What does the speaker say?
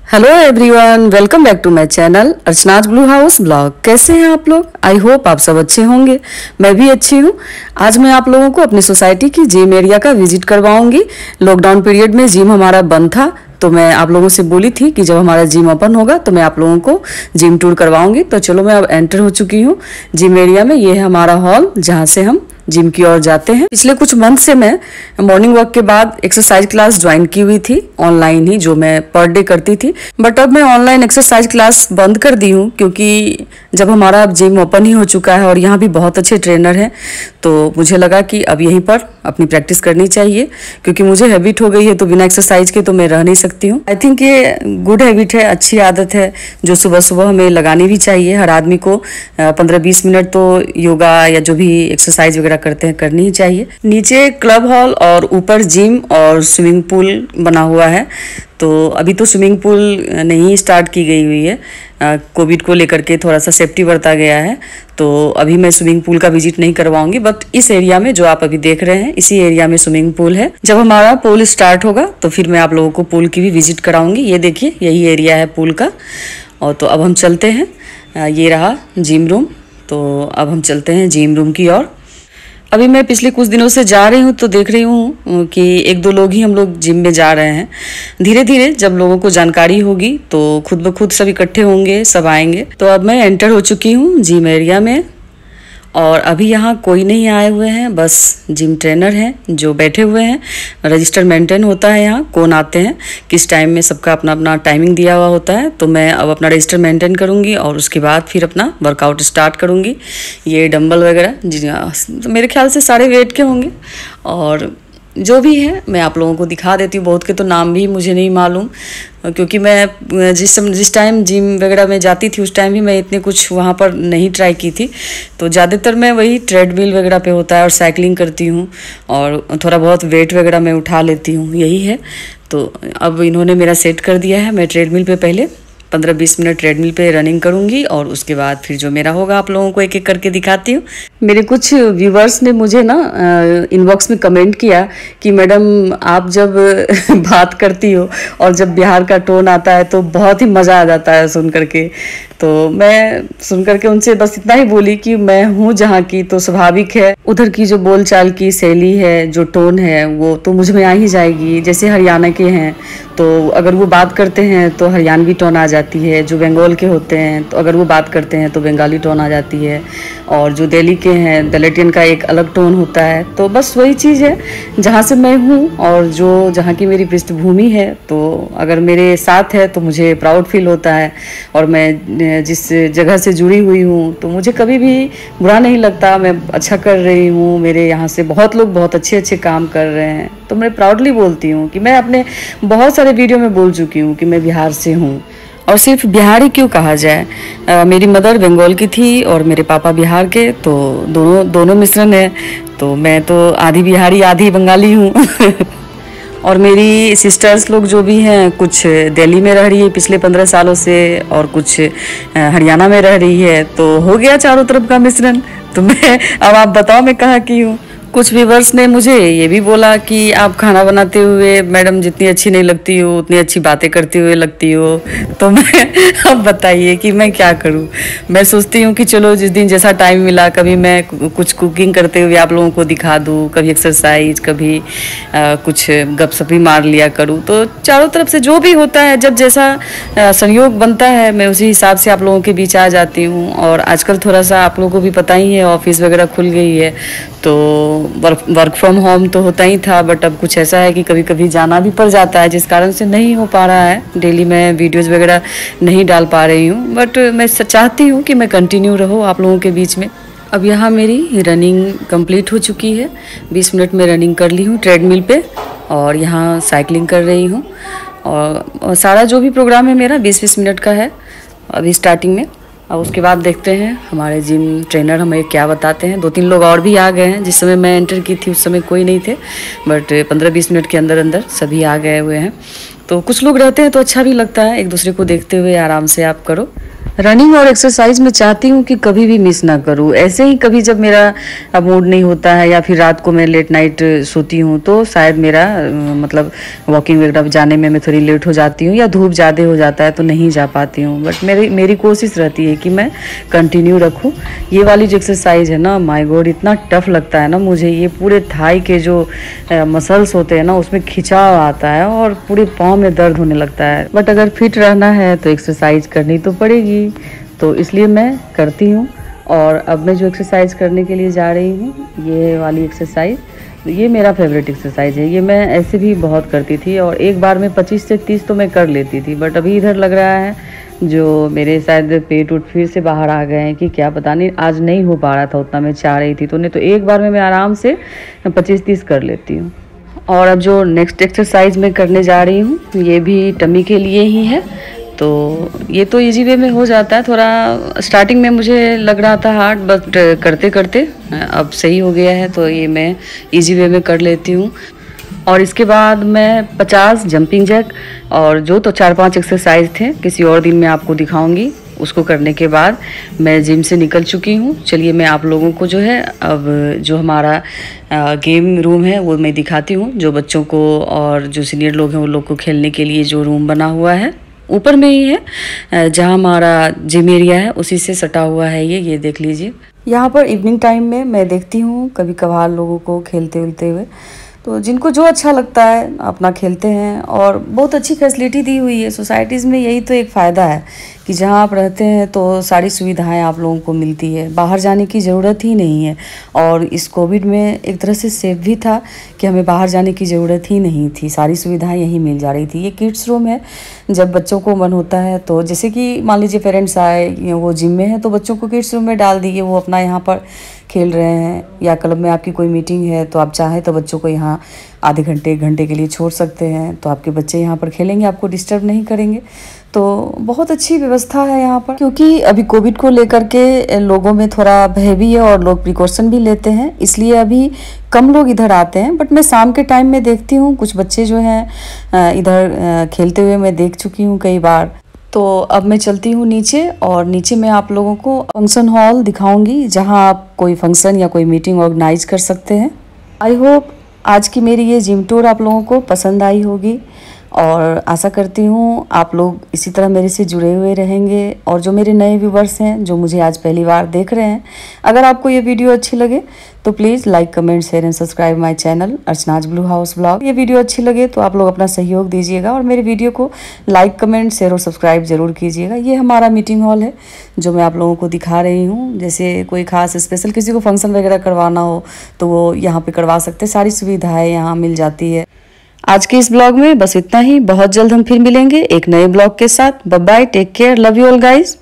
Hello everyone, welcome back to my channel Archana's blue house blog. कैसे हैं आप लोग? आई होप आप सब अच्छे होंगे। मैं भी अच्छी हूँ। आज मैं आप लोगों को अपनी सोसाइटी की जिम एरिया का विजिट करवाऊंगी। लॉकडाउन पीरियड में जिम हमारा बंद था, तो मैं आप लोगों से बोली थी कि जब हमारा जिम ओपन होगा तो मैं आप लोगों को जिम टूर करवाऊंगी। तो चलो, मैं अब एंटर हो चुकी हूँ जिम एरिया में। ये है हमारा हॉल जहाँ से हम जिम की ओर जाते हैं। पिछले कुछ मंथ से मैं मॉर्निंग वॉक के बाद एक्सरसाइज क्लास ज्वाइन की हुई थी, ऑनलाइन ही, जो मैं पर डे करती थी। बट अब मैं ऑनलाइन एक्सरसाइज क्लास बंद कर दी हूँ, क्योंकि जब हमारा अब जिम ओपन ही हो चुका है और यहाँ भी बहुत अच्छे ट्रेनर हैं, तो मुझे लगा कि अब यहीं पर अपनी प्रैक्टिस करनी चाहिए, क्योंकि मुझे हैबिट हो गई है, तो बिना एक्सरसाइज के तो मैं रह नहीं सकती हूँ। आई थिंक ये गुड हैबिट है, अच्छी आदत है, जो सुबह सुबह हमें लगानी भी चाहिए। हर आदमी को 15-20 मिनट तो योगा या जो भी एक्सरसाइज वगैरह करते हैं करनी ही चाहिए। नीचे क्लब हॉल और ऊपर जिम और स्विमिंग पूल बना हुआ है। तो अभी तो स्विमिंग पूल नहीं स्टार्ट की गई हुई है, कोविड को लेकर के थोड़ा सा सेफ्टी बरता गया है, तो अभी मैं स्विमिंग पूल का विजिट नहीं करवाऊंगी। बट इस एरिया में जो आप अभी देख रहे हैं, इसी एरिया में स्विमिंग पूल है। जब हमारा पूल स्टार्ट होगा तो फिर मैं आप लोगों को पूल की भी विजिट कराऊंगी। ये देखिए, यही एरिया है पूल का। और तो अब हम चलते हैं, ये रहा जिम रूम। तो अब हम चलते हैं जिम रूम की ओर। अभी मैं पिछले कुछ दिनों से जा रही हूँ, तो देख रही हूँ कि 1-2 लोग ही हम लोग जिम में जा रहे हैं। धीरे धीरे जब लोगों को जानकारी होगी तो खुद ब खुद सब इकट्ठे होंगे, सब आएंगे। तो अब मैं एंटर हो चुकी हूँ जिम एरिया में, और अभी यहाँ कोई नहीं आए हुए हैं, बस जिम ट्रेनर हैं जो बैठे हुए हैं। रजिस्टर मेंटेन होता है यहाँ, कौन आते हैं, किस टाइम में, सबका अपना अपना टाइमिंग दिया हुआ होता है। तो मैं अब अपना रजिस्टर मेंटेन करूँगी और उसके बाद फिर अपना वर्कआउट स्टार्ट करूँगी। ये डंबल वगैरह तो मेरे ख्याल से सारे वेट के होंगे, और जो भी है मैं आप लोगों को दिखा देती हूँ। बहुत के तो नाम भी मुझे नहीं मालूम, क्योंकि मैं जिस टाइम जिम वगैरह में जाती थी उस टाइम भी मैं इतने कुछ वहाँ पर नहीं ट्राई की थी। तो ज़्यादातर मैं वही ट्रेडमिल वगैरह पे होता है और साइकिलिंग करती हूँ, और थोड़ा बहुत वेट वगैरह मैं उठा लेती हूँ, यही है। तो अब इन्होंने मेरा सेट कर दिया है। मैं ट्रेडमिल पे पहले 15-20 मिनट ट्रेडमिल पे रनिंग करूंगी, और उसके बाद फिर जो मेरा होगा आप लोगों को एक एक करके दिखाती हूँ। मेरे कुछ व्यूवर्स ने मुझे ना इनबॉक्स में कमेंट किया कि मैडम, आप जब बात करती हो और जब बिहार का टोन आता है तो बहुत ही मज़ा आ जाता है सुन करके। तो मैं सुन करके उनसे बस इतना ही बोली कि मैं हूँ जहाँ की, तो स्वाभाविक है उधर की जो बोलचाल की शैली है, जो टोन है, वो तो मुझ में आ ही जाएगी। जैसे हरियाणा के हैं तो अगर वो बात करते हैं तो हरियाणवी टोन आ जाती है, जो बंगाल के होते हैं तो अगर वो बात करते हैं तो बंगाली टोन आ जाती है, और जो दिल्ली के हैं दिल्लीटियन का एक अलग टोन होता है। तो बस वही चीज़ है, जहाँ से मैं हूँ और जो जहाँ की मेरी पृष्ठभूमि है, तो अगर मेरे साथ है तो मुझे प्राउड फील होता है। और मैं जिस जगह से जुड़ी हुई हूँ तो मुझे कभी भी बुरा नहीं लगता। मैं अच्छा कर रही हूँ, मेरे यहाँ से बहुत लोग बहुत अच्छे अच्छे काम कर रहे हैं, तो मैं प्राउडली बोलती हूँ कि मैं अपने बहुत सारे वीडियो में बोल चुकी हूँ कि मैं बिहार से हूँ। और सिर्फ बिहारी क्यों कहा जाए, मेरी मदर बंगाल की थी और मेरे पापा बिहार के, तो दोनों मिश्रण है। तो मैं तो आधी बिहारी आधी बंगाली हूँ। और मेरी सिस्टर्स लोग जो भी हैं, कुछ दिल्ली में रह रही है पिछले 15 सालों से, और कुछ हरियाणा में रह रही है, तो हो गया चारों तरफ का मिश्रण। तो मैं अब आप बताओ मैं कहाँ की हूँ। कुछ व्यूवर्स ने मुझे ये भी बोला कि आप खाना बनाते हुए मैडम जितनी अच्छी नहीं लगती हो उतनी अच्छी बातें करते हुए लगती हो। तो मैं अब बताइए कि मैं क्या करूं। मैं सोचती हूं कि चलो जिस दिन जैसा टाइम मिला, कभी मैं कुछ कुकिंग करते हुए आप लोगों को दिखा दूं, कभी एक्सरसाइज, कभी कुछ गपशप ही मार लिया करूं। तो चारों तरफ से जो भी होता है, जब जैसा संयोग बनता है, मैं उसी हिसाब से आप लोगों के बीच आ जाती हूँ। और आजकल थोड़ा सा आप लोगों को भी पता ही है, ऑफिस वगैरह खुल गई है, तो वर्क फ्रॉम होम तो होता ही था, बट अब कुछ ऐसा है कि कभी कभी जाना भी पड़ जाता है, जिस कारण से नहीं हो पा रहा है। डेली मैं वीडियोज़ वगैरह नहीं डाल पा रही हूँ, बट मैं चाहती हूँ कि मैं कंटिन्यू रहूँ आप लोगों के बीच में। अब यहाँ मेरी रनिंग कंप्लीट हो चुकी है, 20 मिनट में रनिंग कर ली हूँ ट्रेडमिल पे, और यहाँ साइकिलिंग कर रही हूँ। और सारा जो भी प्रोग्राम है मेरा 20-20 मिनट का है अभी स्टार्टिंग में। अब उसके बाद देखते हैं हमारे जिम ट्रेनर हमें क्या बताते हैं। 2-3 लोग और भी आ गए हैं। जिस समय मैं एंटर की थी उस समय कोई नहीं थे, बट 15-20 मिनट के अंदर अंदर सभी आ गए हुए हैं। तो कुछ लोग रहते हैं तो अच्छा भी लगता है, एक दूसरे को देखते हुए आराम से आप करो। रनिंग और एक्सरसाइज में चाहती हूँ कि कभी भी मिस ना करूँ। ऐसे ही कभी जब मेरा मूड नहीं होता है या फिर रात को मैं लेट नाइट सोती हूँ तो शायद मेरा मतलब वॉकिंग वगैरह जाने में मैं थोड़ी लेट हो जाती हूँ या धूप ज़्यादा हो जाता है तो नहीं जा पाती हूँ। बट मेरी कोशिश रहती है कि मैं कंटिन्यू रखूँ। ये वाली जो एक्सरसाइज है ना, माय गॉड इतना टफ लगता है ना मुझे। ये पूरे थाई के जो मसल्स होते हैं ना उसमें खिंचाव आता है और पूरे पाँव में दर्द होने लगता है। बट अगर फिट रहना है तो एक्सरसाइज करनी तो पड़ेगी, तो इसलिए मैं करती हूँ। और अब मैं जो एक्सरसाइज करने के लिए जा रही हूँ, ये वाली एक्सरसाइज, ये मेरा फेवरेट एक्सरसाइज है। ये मैं ऐसे भी बहुत करती थी और एक बार में 25 से 30 तो मैं कर लेती थी। बट अभी इधर लग रहा है जो मेरे शायद पेट उठ फिर से बाहर आ गए हैं कि क्या पता नहीं, आज नहीं हो पा रहा था उतना मैं चाह रही थी। तो नहीं तो एक बार में मैं आराम से 25-30 कर लेती हूँ। और अब जो नेक्स्ट एक्सरसाइज मैं करने जा रही हूँ ये भी टमी के लिए ही है। तो ये तो इजी वे में हो जाता है। थोड़ा स्टार्टिंग में मुझे लग रहा था हार्ड, बट करते करते अब सही हो गया है। तो ये मैं इजी वे में कर लेती हूँ। और इसके बाद मैं 50 जंपिंग जैक और जो तो 4-5 एक्सरसाइज थे, किसी और दिन मैं आपको दिखाऊंगी। उसको करने के बाद मैं जिम से निकल चुकी हूँ। चलिए मैं आप लोगों को जो है अब जो हमारा गेम रूम है वो मैं दिखाती हूँ। जो बच्चों को और जो सीनियर लोग हैं वो लोग को खेलने के लिए जो रूम बना हुआ है ऊपर में ही है, जहाँ हमारा जिम एरिया है उसी से सटा हुआ है ये देख लीजिए। यहाँ पर इवनिंग टाइम में मैं देखती हूँ कभी कभार लोगों को खेलते उलते हुए, तो जिनको जो अच्छा लगता है अपना खेलते हैं। और बहुत अच्छी फैसिलिटी दी हुई है सोसाइटीज़ में। यही तो एक फ़ायदा है कि जहाँ आप रहते हैं तो सारी सुविधाएं आप लोगों को मिलती है, बाहर जाने की ज़रूरत ही नहीं है। और इस कोविड में एक तरह से सेफ भी था कि हमें बाहर जाने की ज़रूरत ही नहीं थी, सारी सुविधाएं यहीं मिल जा रही थी। ये किड्स रूम है, जब बच्चों को मन होता है तो जैसे कि मान लीजिए पेरेंट्स आए, वो जिम में है तो बच्चों को किड्स रूम में डाल दिए, वो अपना यहाँ पर खेल रहे हैं। या क्लब में आपकी कोई मीटिंग है तो आप चाहें तो बच्चों को यहाँ आधे घंटे 1 घंटे के लिए छोड़ सकते हैं, तो आपके बच्चे यहाँ पर खेलेंगे, आपको डिस्टर्ब नहीं करेंगे। तो बहुत अच्छी व्यवस्था है यहाँ पर। क्योंकि अभी कोविड को लेकर के लोगों में थोड़ा भय भी है और लोग प्रिकॉशन भी लेते हैं, इसलिए अभी कम लोग इधर आते हैं। बट मैं शाम के टाइम में देखती हूँ कुछ बच्चे जो हैं इधर खेलते हुए मैं देख चुकी हूँ कई बार। तो अब मैं चलती हूँ नीचे, और नीचे मैं आप लोगों को फंक्शन हॉल दिखाऊंगी जहाँ आप कोई फंक्शन या कोई मीटिंग ऑर्गेनाइज कर सकते हैं। आई होप आज की मेरी ये जिम टूर आप लोगों को पसंद आई होगी, और आशा करती हूँ आप लोग इसी तरह मेरे से जुड़े हुए रहेंगे। और जो मेरे नए व्यूवर्स हैं जो मुझे आज पहली बार देख रहे हैं, अगर आपको ये वीडियो अच्छी लगे तो please like, comment, share and subscribe my channel Archana's blue house blog. ये वीडियो अच्छी लगे तो आप लोग अपना सहयोग दीजिएगा और मेरे वीडियो को लाइक, कमेंट, शेयर और सब्सक्राइब जरूर कीजिएगा। ये हमारा मीटिंग हॉल है जो मैं आप लोगों को दिखा रही हूँ। जैसे कोई खास स्पेशल किसी को फंक्शन वगैरह करवाना हो तो वो यहाँ पे करवा सकते हैं, सारी सुविधाएं यहाँ मिल जाती है। आज के इस ब्लॉग में बस इतना ही। बहुत जल्द हम फिर मिलेंगे एक नए ब्लॉग के साथ। Bye bye, take care, love you all guys.